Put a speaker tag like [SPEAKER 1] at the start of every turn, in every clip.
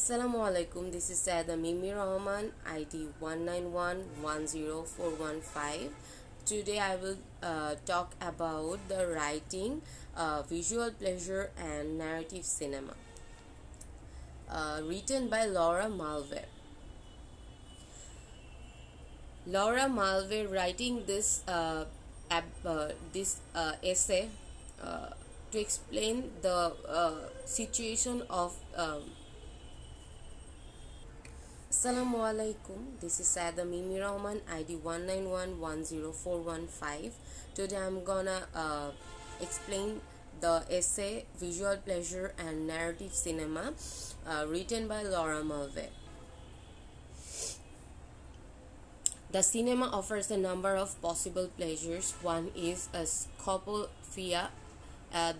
[SPEAKER 1] Assalamualaikum, this is Saida Mimi Rahman, ID 191104115. Today I will talk about the writing, visual pleasure and narrative cinema. Written by Laura Mulvey. Laura Mulvey writing this essay to explain the situation of Assalamualaikum, this is Saida Mimi Rahman, ID 191104115. Today I'm gonna explain the essay Visual Pleasure and Narrative Cinema, written by Laura Mulvey. The cinema offers a number of possible pleasures. One is a scopophobia.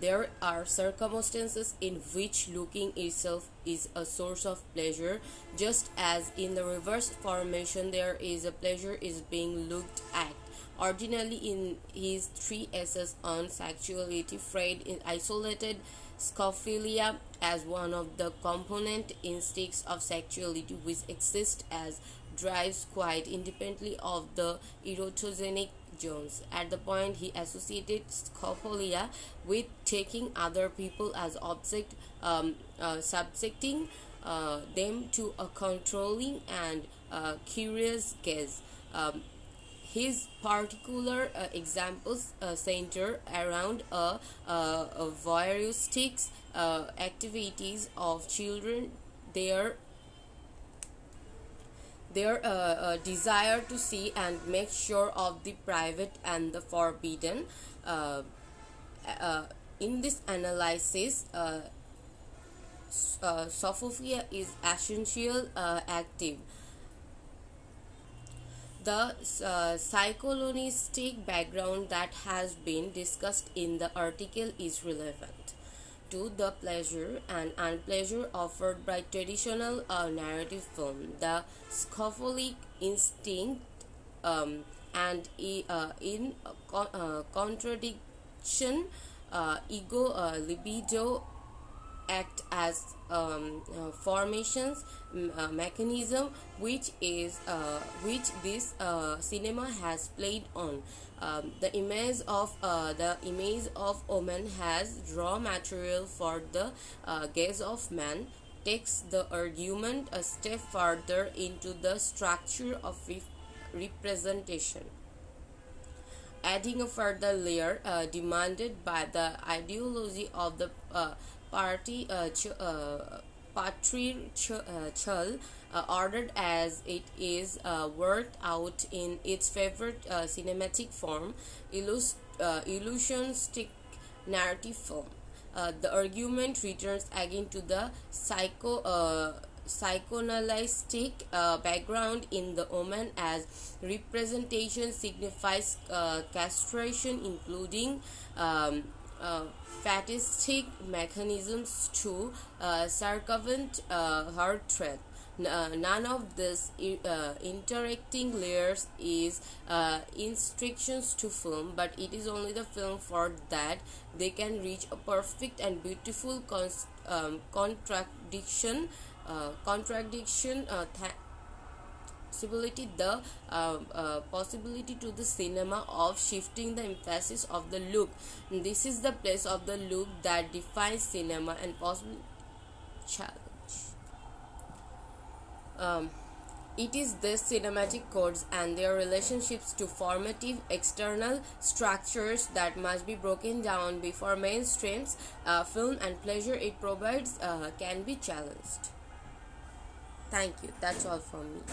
[SPEAKER 1] There are circumstances in which looking itself is a source of pleasure, just as in the reverse formation there is a pleasure is being looked at. Originally in his three essays on sexuality, Freud isolated scophilia as one of the component instincts of sexuality which exist as drives quite independently of the erotogenic zones. At the point he associated scophilia with taking other people as object, subjecting them to a controlling and curious gaze. His particular examples center around voyeuristic activities of children, their desire to see and make sure of the private and the forbidden. In this analysis, Sophia is essential active. The psycholinguistic background that has been discussed in the article is relevant to the pleasure and unpleasure offered by traditional narrative film. The scopholic instinct and in contradiction, ego, libido act as formations mechanism which this cinema has played on. The image of woman has raw material for the gaze of man, takes the argument a step further into the structure of representation, adding a further layer demanded by the ideology of the patriarchal ordered as it is worked out in its favorite cinematic form, illusionistic narrative film. The argument returns again to the psychoanalytic background in the woman, as representation signifies castration, including fetishistic mechanisms to circumvent her threat. None of these interacting layers is instructions to film, but it is only the film for that they can reach a perfect and beautiful possibility to the cinema of shifting the emphasis of the look. This is the place of the look that defines cinema and possible challenge. It is these cinematic codes and their relationships to formative external structures that must be broken down before mainstreams film and pleasure it provides can be challenged. Thank you. That's all from me.